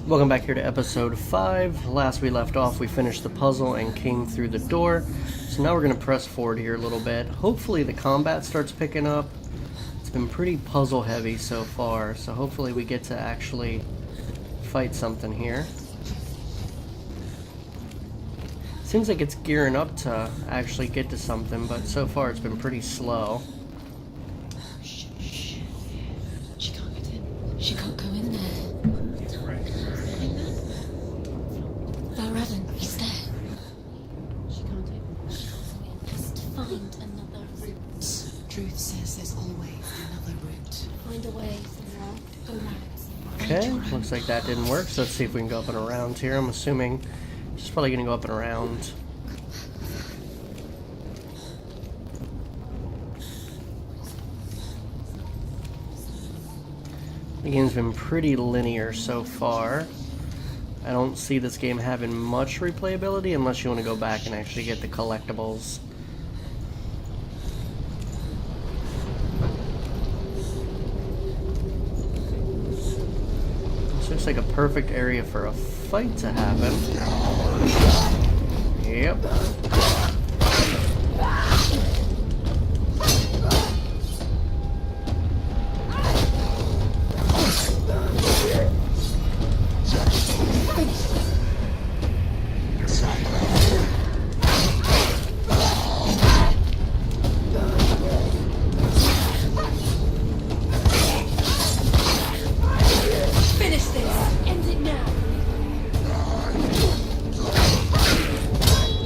Welcome back here to episode 5. Last we left off, we finished the puzzle and came through the door. So now we're going to press forward here a little bit. Hopefully the combat starts picking up. It's been pretty puzzle heavy so far, so hopefully we get to actually fight something here. Seems like it's gearing up to actually get to something, but so far it's been pretty slow. Shh, shh. She can't get in. She can't go in there. He's there. She can't open it. She has to find another route. Truth says there's always another route. Find a way, Senua. Go round. Okay, looks like that didn't work, so let's see if we can go up and around here. I'm assuming she's probably going to go up and around. The game's been pretty linear so far. I don't see this game having much replayability unless you want to go back and actually get the collectibles. This looks like a perfect area for a fight to happen. Yep.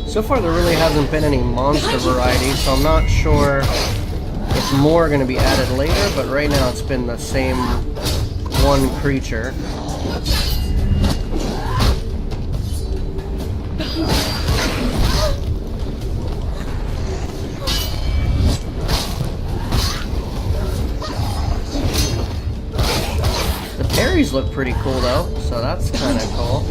So far there really hasn't been any monster variety, so I'm not sure if more are going to be added later, but right now it's been the same one creature. The berries look pretty cool though, so that's kind of cool.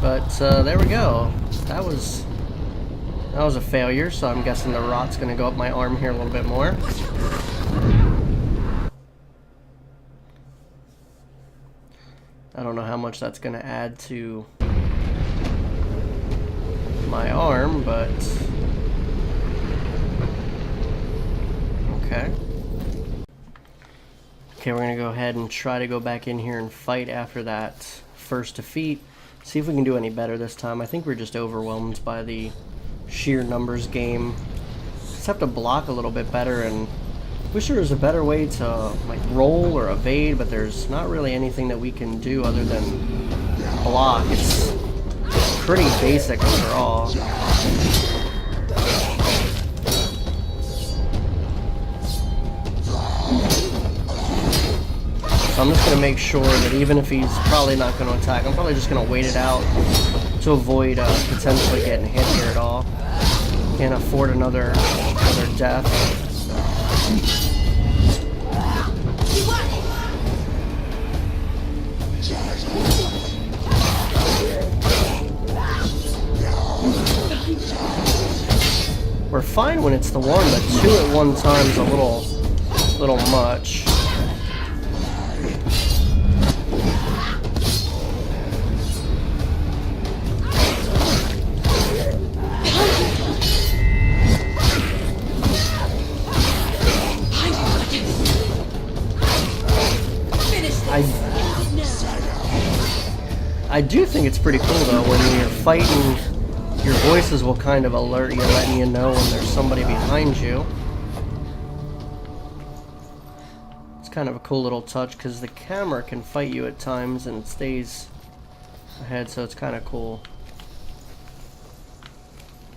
But there we go. That was a failure, so I'm guessing the rot's going to go up my arm here a little bit more. I don't know how much that's going to add to my arm, but okay. Okay, we're going to go ahead and try to go back in here and fight after that first defeat. See if we can do any better this time. I think we're just overwhelmed by the sheer numbers game. Just have to block a little bit better, and wish there was a better way to like roll or evade, but there's not really anything that we can do other than block. It's pretty basic overall. So I'm just going to make sure that even if he's probably not going to attack, I'm probably just going to wait it out to avoid potentially getting hit here at all. Can't afford another death. We're fine when it's the one, but 2 at one time is a little much. I do think it's pretty cool though when you're fighting, your voices will kind of alert you, letting you know when there's somebody behind you. It's kind of a cool little touch because the camera can fight you at times and it stays ahead, so it's kind of cool.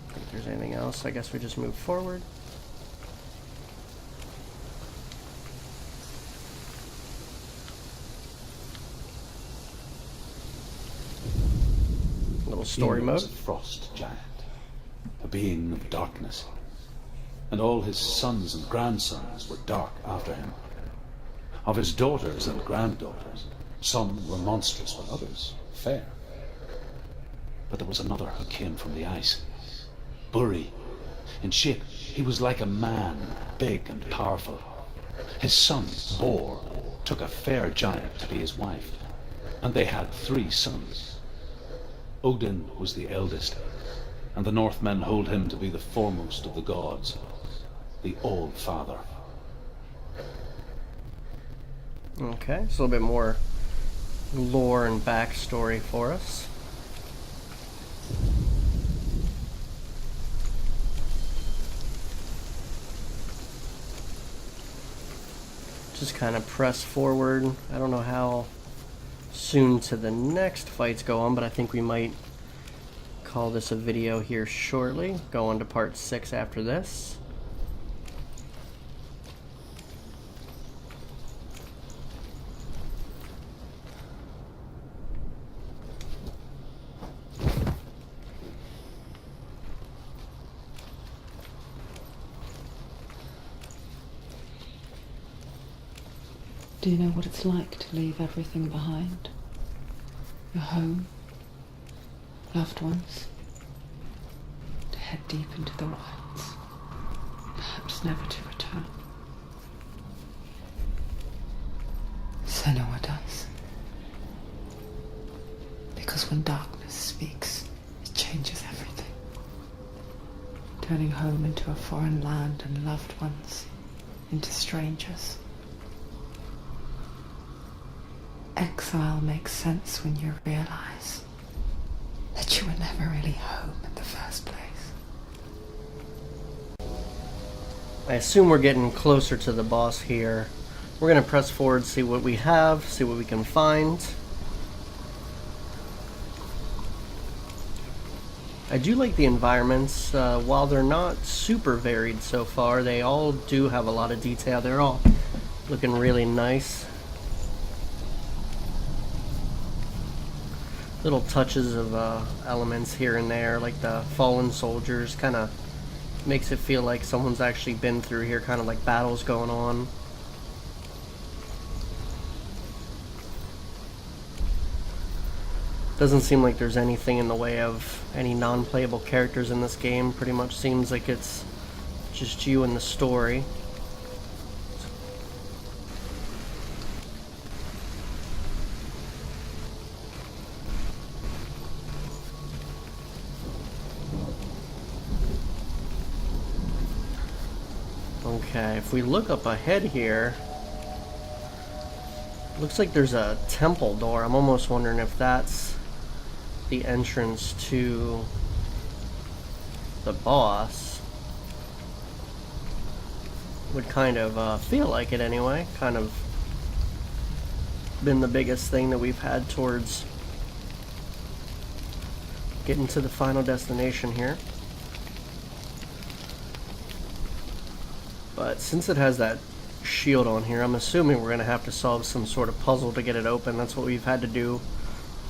I think there's anything else. I guess we just move forward. Story mode. He was a frost giant, a being of darkness, and all his sons and grandsons were dark after him. Of his daughters and granddaughters, some were monstrous, while others fair. But there was another who came from the ice, Buri. In shape, he was like a man, big and powerful. His son, Bor, took a fair giant to be his wife. and they had 3 sons. Odin was the eldest, and the Northmen hold him to be the foremost of the gods, the All-Father. Okay, so a little bit more lore and backstory for us. Just kind of press forward. I don't know how soon to the next fights go on, but I think we might call this a video here shortly. Go on to part 6 after this. Do you know what it's like to leave everything behind? Your home, loved ones, to head deep into the wilds, perhaps never to return. Senua does. Because when darkness speaks, it changes everything, turning home into a foreign land and loved ones into strangers. Exile makes sense when you realize that you were never really home in the first place. I assume we're getting closer to the boss here. We're going to press forward, see what we have, see what we can find. I do like the environments. While they're not super varied so far, they all do have a lot of detail. They're all looking really nice. Little touches of elements here and there, like the fallen soldiers, kind of makes it feel like someone's actually been through here, kind of like battles going on. Doesn't seem like there's anything in the way of any non-playable characters in this game. Pretty much seems like it's just you and the story. Okay, if we look up ahead here, looks like there's a temple door. I'm almost wondering if that's the entrance to the boss. Would kind of feel like it anyway. Kind of been the biggest thing that we've had towards getting to the final destination here. But since it has that shield on here, I'm assuming we're going to have to solve some sort of puzzle to get it open. That's what we've had to do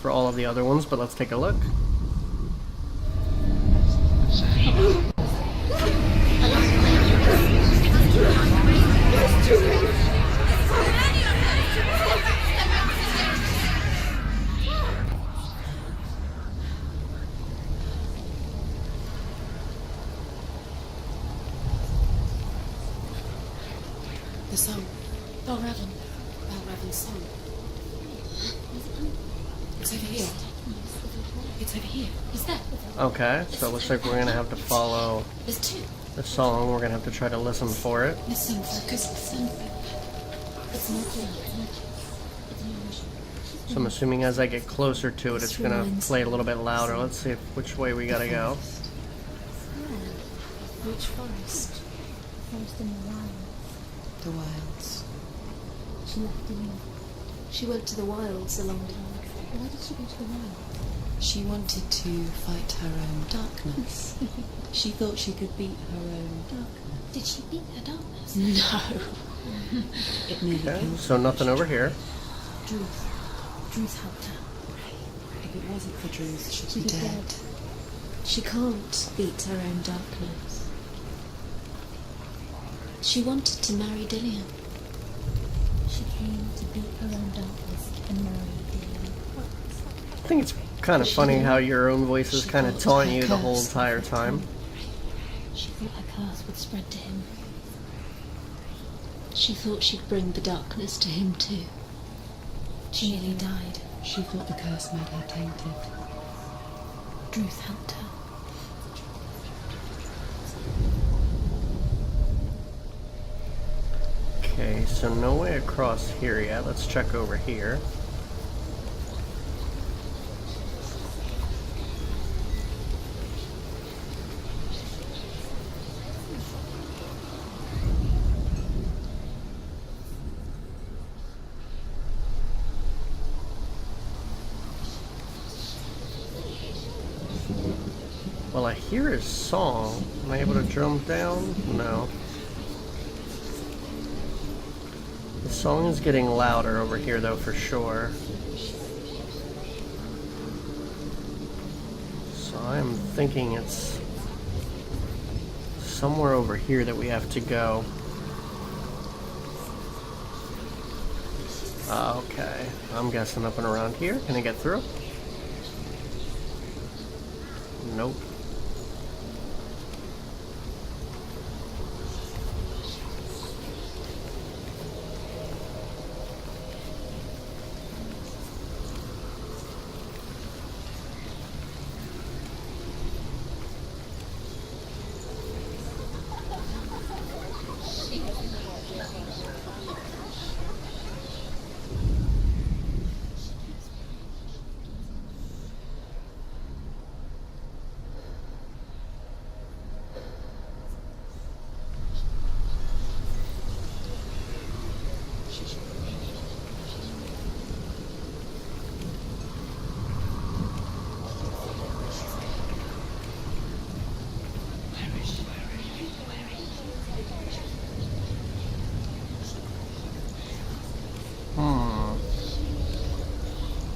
for all of the other ones, but let's take a look. The song. Balraven's song. It's over here. It's over here. Is that? Okay, so it looks like we're going to have to follow There's 2. the song. We're going to have to try to listen for it. Listen, focus, listen. It's not clear. So I'm assuming as I get closer to it, it's going to play a little bit louder. Let's see which way we got to go. Which forest? Forest in the wild. The wilds. She left in. She went to the wilds a long time ago. Why did she go to the wild? She wanted to fight her own darkness. She thought she could beat her own darkness. Did she beat her darkness? No. It nearly Okay, killed her. so nothing over here. Druth helped her. If it wasn't for Druth, she'd She'd be be dead. dead. She can't beat her own darkness. She wanted to marry Dillian. She came to beat her own darkness and marry Dillian. I think it's kind of funny how your own voice is kind of taunting you the whole curse. entire time. She thought her curse would spread to him. She thought she'd bring the darkness to him too. She nearly died. She thought the curse made her tainted. Druth helped her. Okay, so no way across here yet. Let's check over here. Well, I hear his song. Am I able to jump down? No. The song is getting louder over here, though, for sure. So I'm thinking it's somewhere over here that we have to go. Okay. I'm guessing up and around here. Can I get through? Nope.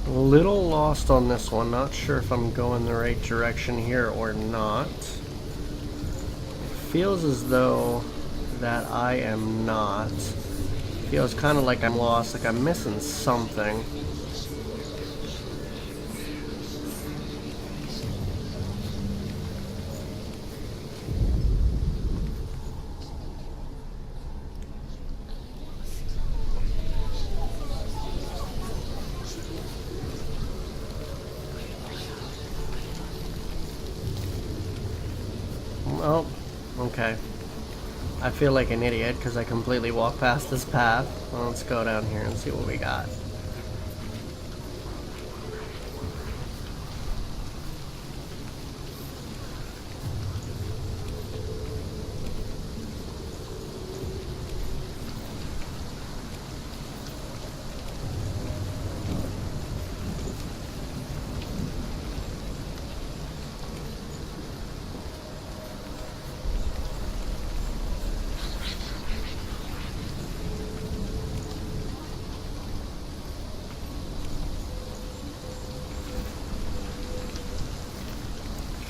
A little lost on this one. Not sure if I'm going the right direction here or not. It feels as though that I am not. Feels kind of like I'm lost, like I'm missing something. Oh, okay. I feel like an idiot because I completely walked past this path. Well, let's go down here and see what we got.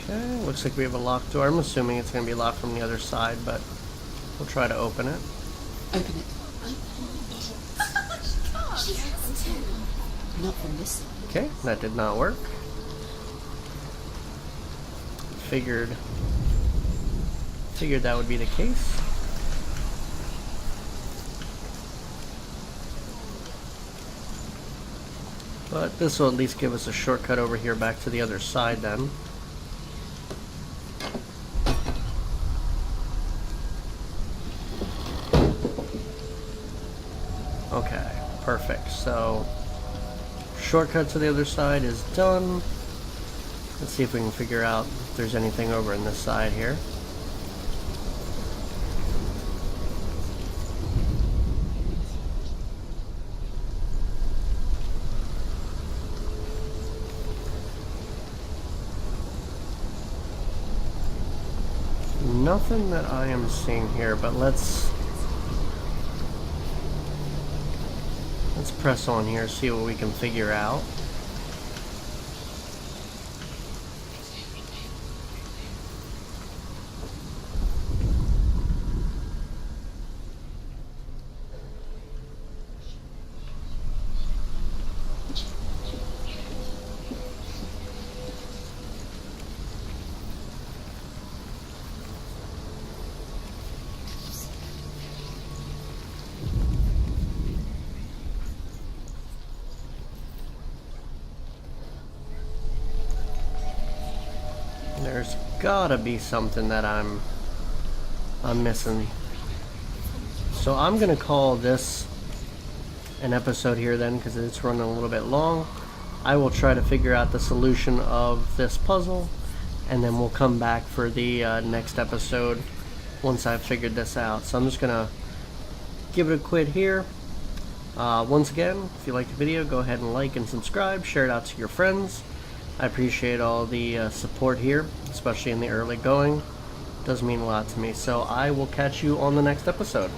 Okay, looks like we have a locked door. I'm assuming it's going to be locked from the other side, but we'll try to open it. Open it. Not from this side. Okay, that did not work. Figured that would be the case. But this will at least give us a shortcut over here back to the other side then. Okay, perfect. So, shortcut to the other side is done. Let's see if we can figure out if there's anything over in this side here. Nothing that I am seeing here, but let's press on here, see what we can figure out. gotta be something that I'm missing. So I'm gonna call this an episode here then, because it's running a little bit long. I will try to figure out the solution of this puzzle, and then we'll come back for the next episode once I've figured this out. So I'm just gonna give it a quit here. Once again, if you liked the video, go ahead and like and subscribe, share it out to your friends. I appreciate all the support here, especially in the early going. It does mean a lot to me. So I will catch you on the next episode.